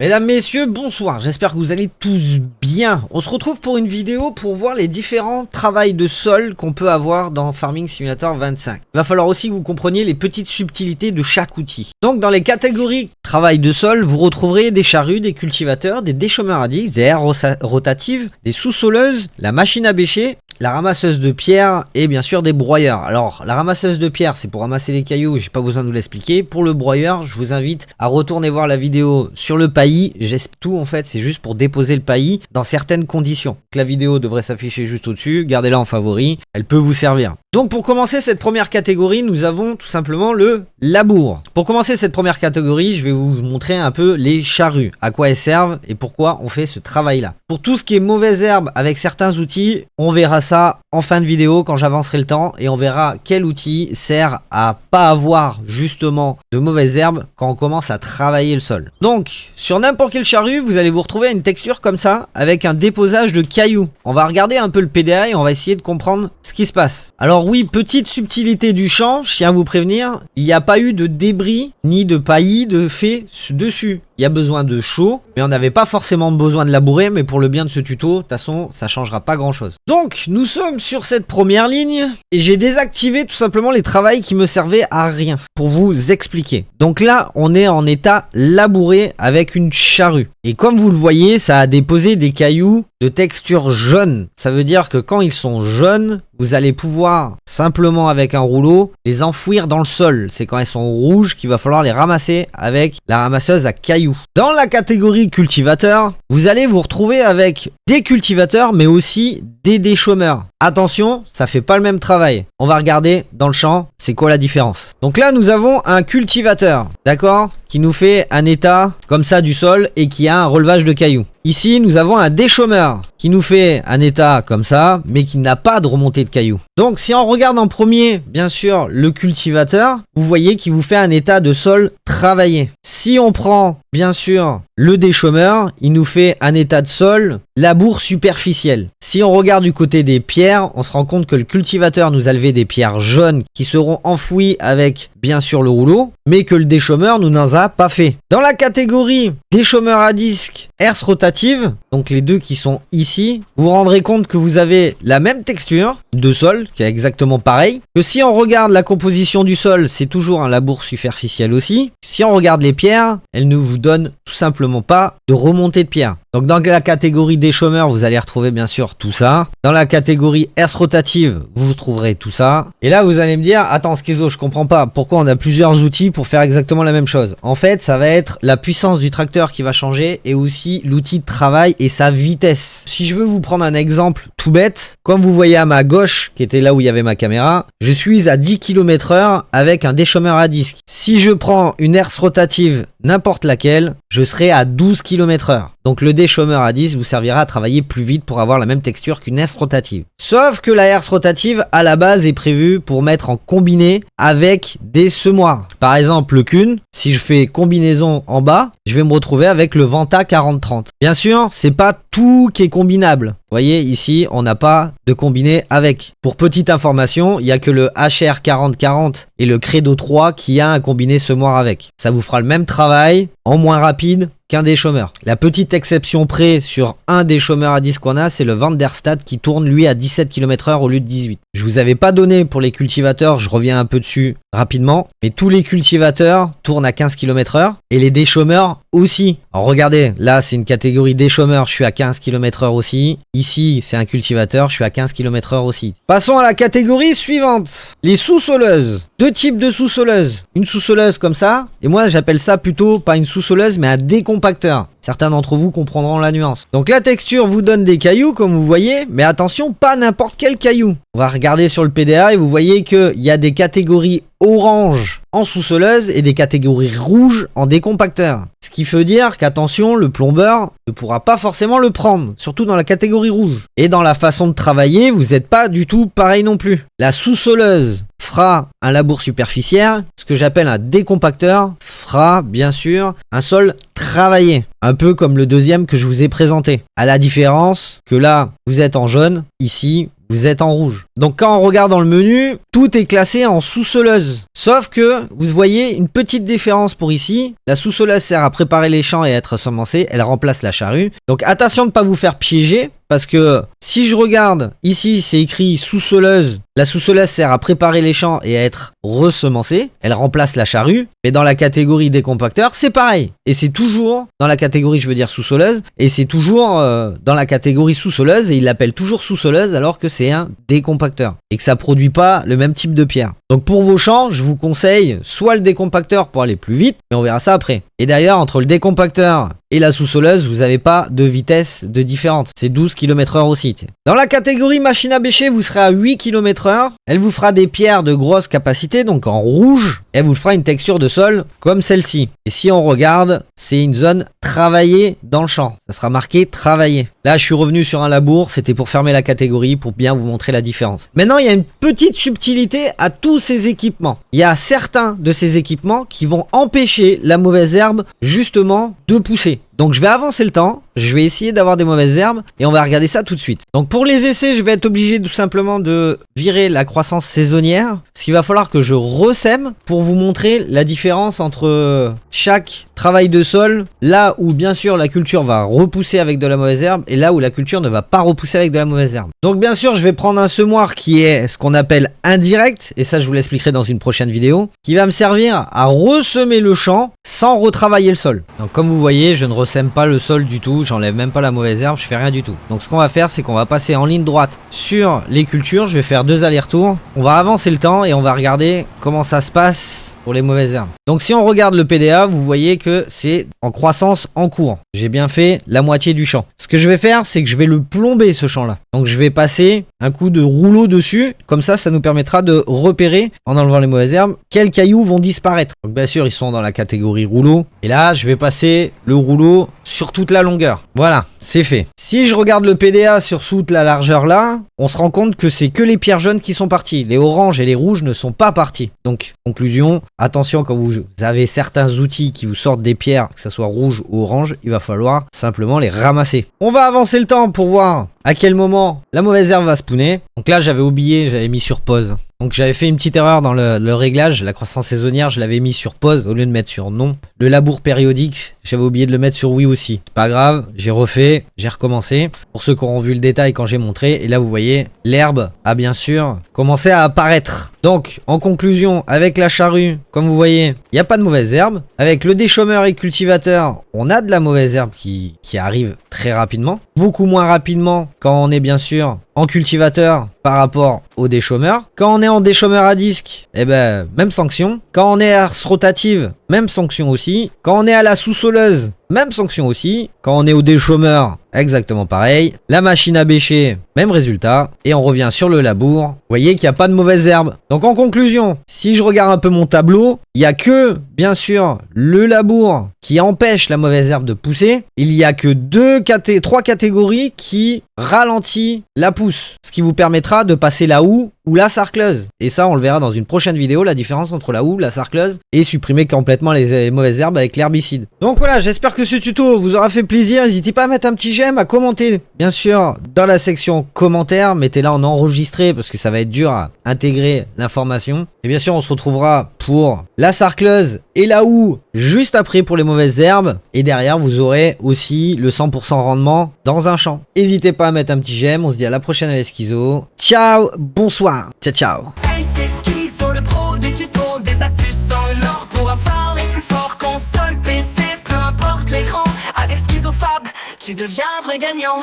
Mesdames, messieurs, bonsoir, j'espère que vous allez tous bien. On se retrouve pour une vidéo pour voir les différents travails de sol qu'on peut avoir dans Farming Simulator 25. Il va falloir aussi que vous compreniez les petites subtilités de chaque outil. Donc dans les catégories travail de sol, vous retrouverez des charrues, des cultivateurs, des déchômeurs à disque, des aires rotatives, des sous-soleuses, la machine à bêcher, la ramasseuse de pierres et bien sûr des broyeurs. Alors la ramasseuse de pierres c'est pour ramasser les cailloux, j'ai pas besoin de vous l'expliquer. Pour le broyeur, je vous invite à retourner voir la vidéo sur le paillis. J'explique tout en fait, c'est juste pour déposer le paillis dans certaines conditions. La vidéo devrait s'afficher juste au-dessus, gardez-la en favori, elle peut vous servir. Donc pour commencer cette première catégorie, nous avons tout simplement le labour. Pour commencer cette première catégorie, je vais vous montrer un peu les charrues, à quoi elles servent et pourquoi on fait ce travail-là. Pour tout ce qui est mauvaises herbes avec certains outils, on verra ça en fin de vidéo quand j'avancerai le temps et on verra quel outil sert à pas avoir justement de mauvaises herbes quand on commence à travailler le sol. Donc sur n'importe quelle charrue, vous allez vous retrouver à une texture comme ça avec un déposage de cailloux. On va regarder un peu le PDA et on va essayer de comprendre ce qui se passe. Alors oui, petite subtilité du champ, je tiens à vous prévenir, il n'y a pas eu de débris ni de paillis de fait dessus. Il y a besoin de chaud, mais on n'avait pas forcément besoin de labourer, mais pour le bien de ce tuto, de toute façon, ça changera pas grand chose. Donc, nous sommes sur cette première ligne, et j'ai désactivé tout simplement les travails qui me servaient à rien, pour vous expliquer. Donc là, on est en état labouré avec une charrue. Et comme vous le voyez, ça a déposé des cailloux de texture jaune. Ça veut dire que quand ils sont jaunes, vous allez pouvoir simplement avec un rouleau les enfouir dans le sol. C'est quand elles sont rouges qu'il va falloir les ramasser avec la ramasseuse à cailloux. Dans la catégorie cultivateur, vous allez vous retrouver avec des cultivateurs mais aussi des déchômeurs. Attention, ça fait pas le même travail. On va regarder dans le champ, c'est quoi la différence. Donc là, nous avons un cultivateur, d'accord, qui nous fait un état comme ça du sol et qui a un relevage de cailloux. Ici, nous avons un déchômeur qui nous fait un état comme ça, mais qui n'a pas de remontée de cailloux. Donc, si on regarde en premier, bien sûr, le cultivateur, vous voyez qu'il vous fait un état de sol travaillé. Si on prend, bien sûr, le déchômeur, il nous fait un état de sol labour superficiel. Si on regarde du côté des pierres, on se rend compte que le cultivateur nous a levé des pierres jaunes qui seront enfouies avec, bien sûr, le rouleau, mais que le déchômeur nous n'en a pas fait. Dans la catégorie déchômeur à disque, herse rotative, donc les deux qui sont ici, vous vous rendrez compte que vous avez la même texture de sol, qui est exactement pareil, que si on regarde la composition du sol, c'est toujours un labour superficiel aussi. Si on regarde les pierres, elles ne vous donnent tout simplement pas de remontée de pierre. Donc dans la catégorie déchômeur, vous allez retrouver bien sûr tout ça. Dans la catégorie herse rotative, vous trouverez tout ça. Et là, vous allez me dire, attends Schizo, je comprends pas, pourquoi on a plusieurs outils pour faire exactement la même chose. En fait, ça va être la puissance du tracteur qui va changer et aussi l'outil de travail et sa vitesse. Si je veux vous prendre un exemple tout bête, comme vous voyez à ma gauche, qui était là où il y avait ma caméra, je suis à 10 km/h avec un déchômeur à disque. Si je prends une herse rotative, n'importe laquelle, je serai à 12 km/h. Donc le déchômeur à disque vous servira à travailler plus vite pour avoir la même texture qu'une herse rotative. Sauf que la herse rotative à la base est prévue pour mettre en combiné avec des semoirs. Par exemple le Kuhn, si je fais combinaison en bas, je vais me retrouver avec le Vanta 40-30. Bien sûr, c'est pas tout qui est combinable. Vous voyez ici, on n'a pas de combiné avec. Pour petite information, il n'y a que le HR 40-40 et le Credo 3 qui a un combiné semoir avec. Ça vous fera le même travail en moins rapide qu'un déchômeur. La petite exception près sur un déchômeur à disque qu'on a, c'est le Van der Stade qui tourne lui à 17 km/h au lieu de 18. Je vous avais pas donné pour les cultivateurs, je reviens un peu dessus rapidement, mais tous les cultivateurs tournent à 15 km/h et les déchômeurs aussi. Alors regardez, là c'est une catégorie déchômeur, je suis à 15 km/h aussi. Ici c'est un cultivateur, je suis à 15 km/h aussi. Passons à la catégorie suivante, les sous-soleuses. Deux types de sous-soleuses. Une sous-soleuse comme ça, et moi j'appelle ça plutôt pas une sous-soleuse mais un décompacteur. Certains d'entre vous comprendront la nuance. Donc la texture vous donne des cailloux comme vous voyez, mais attention, pas n'importe quel caillou. On va regarder sur le PDA et vous voyez qu'il y a des catégories orange en sous-soleuse et des catégories rouges en décompacteur. Ce qui veut dire qu'attention, le plombeur ne pourra pas forcément le prendre, surtout dans la catégorie rouge. Et dans la façon de travailler, vous n'êtes pas du tout pareil non plus. La sous-soleuse fera un labour superficiel, ce que j'appelle un décompacteur fera bien sûr un sol travaillé, un peu comme le deuxième que je vous ai présenté. À la différence que là, vous êtes en jaune, ici, vous êtes en rouge. Donc quand on regarde dans le menu, tout est classé en sous-soleuse. Sauf que vous voyez une petite différence pour ici. La sous-soleuse sert à préparer les champs et à être semencée. Elle remplace la charrue. Donc attention de ne pas vous faire piéger. Parce que si je regarde, ici c'est écrit sous-soleuse. La sous-soleuse sert à préparer les champs et à être ressemencée. Elle remplace la charrue. Mais dans la catégorie décompacteur, c'est pareil. Et c'est toujours dans la catégorie, je veux dire sous-soleuse. Et c'est toujours dans la catégorie sous-soleuse. Et il l'appelle toujours sous-soleuse alors que c'est un décompacteur. Et que ça produit pas le même type de pierre. Donc pour vos champs, je vous conseille soit le décompacteur pour aller plus vite. Mais on verra ça après. Et d'ailleurs, entre le décompacteur et la sous-soleuse, vous n'avez pas de vitesse de différente. C'est 12 km/h aussi. Dans la catégorie machine à bêcher, vous serez à 8 km/h. Elle vous fera des pierres de grosse capacité, donc en rouge. Et elle vous fera une texture de sol comme celle-ci. Et si on regarde, c'est une zone travaillée dans le champ. Ça sera marqué travaillé. Là, je suis revenu sur un labour. C'était pour fermer la catégorie, pour bien vous montrer la différence. Maintenant, il y a une petite subtilité à tous ces équipements. Il y a certains de ces équipements qui vont empêcher la mauvaise herbe, justement, de pousser. Donc je vais avancer le temps, je vais essayer d'avoir des mauvaises herbes et on va regarder ça tout de suite. Donc pour les essais, je vais être obligé tout simplement de virer la croissance saisonnière. Ce qu'il va falloir que je ressème pour vous montrer la différence entre chaque travail de sol. Là où bien sûr la culture va repousser avec de la mauvaise herbe et là où la culture ne va pas repousser avec de la mauvaise herbe. Donc bien sûr je vais prendre un semoir qui est ce qu'on appelle indirect. Et ça je vous l'expliquerai dans une prochaine vidéo. Qui va me servir à ressemer le champ sans retravailler le sol. Donc comme vous voyez, je ne sème pas le sol du tout, j'enlève même pas la mauvaise herbe, je fais rien du tout. Donc ce qu'on va faire, c'est qu'on va passer en ligne droite sur les cultures, je vais faire 2 allers-retours, on va avancer le temps et on va regarder comment ça se passe pour les mauvaises herbes. Donc si on regarde le PDA, vous voyez que c'est en croissance en cours. J'ai bien fait la moitié du champ. Ce que je vais faire, c'est que je vais le plomber ce champ-là. Donc je vais passer un coup de rouleau dessus. Comme ça nous permettra de repérer, en enlevant les mauvaises herbes, quels cailloux vont disparaître. Donc bien sûr, ils sont dans la catégorie rouleau. Et là, je vais passer le rouleau sur toute la longueur. Voilà, c'est fait. Si je regarde le PDA sur toute la largeur là, on se rend compte que c'est que les pierres jaunes qui sont parties. Les oranges et les rouges ne sont pas partis. Donc, conclusion, attention quand vous avez certains outils qui vous sortent des pierres, que ce soit rouge ou orange, il va falloir simplement les ramasser. On va avancer le temps pour voir à quel moment la mauvaise herbe va spawner. Donc là, j'avais oublié, j'avais mis sur pause. Donc j'avais fait une petite erreur dans le réglage, la croissance saisonnière, je l'avais mis sur pause au lieu de mettre sur non. Le labour périodique, j'avais oublié de le mettre sur oui aussi. Pas grave, j'ai refait, j'ai recommencé. Pour ceux qui auront vu le détail quand j'ai montré, et là vous voyez, l'herbe a bien sûr commencé à apparaître. Donc en conclusion, avec la charrue, comme vous voyez, il n'y a pas de mauvaise herbe. Avec le déchômeur et cultivateur, on a de la mauvaise herbe qui arrive très rapidement. Beaucoup moins rapidement quand on est bien sûr en cultivateur par rapport au déchômeur. Quand on est en déchômeur à disque, eh ben, même sanction. Quand on est à herse rotative, même sanction aussi. Quand on est à la sous-soleuse, même sanction aussi. Quand on est au déchômeur, exactement pareil. La machine à bêcher, même résultat. Et on revient sur le labour. Vous voyez qu'il n'y a pas de mauvaise herbe. Donc en conclusion, si je regarde un peu mon tableau, il n'y a que, bien sûr, le labour qui empêche la mauvaise herbe de pousser. Il n'y a que 3 catégories qui ralentit la pousse. Ce qui vous permettra de passer la houe ou la sarcleuse. Et ça, on le verra dans une prochaine vidéo, la différence entre la houe, la sarcleuse et supprimer complètement les mauvaises herbes avec l'herbicide. Donc voilà, j'espère que ce tuto vous aura fait plaisir. N'hésitez pas à mettre un petit j'aime, à commenter. Bien sûr, dans la section commentaires, mettez-la en enregistré parce que ça va être dur à intégrer l'information. Et bien sûr, on se retrouvera pour la sarcleuse et la houe juste après pour les mauvaises herbes. Et derrière, vous aurez aussi le 100% rendement dans un champ. N'hésitez pas à mettre un petit j'aime. On se dit à la prochaine avec Schizo. Ciao, bonsoir. Ciao, ciao. Hey, c'est Schizo, le pro du tuto, des astuces sans l'or pour un farm et plus fort console, PC, peu importe l'écran. Avec Schizofab, tu deviens un vrai gagnant.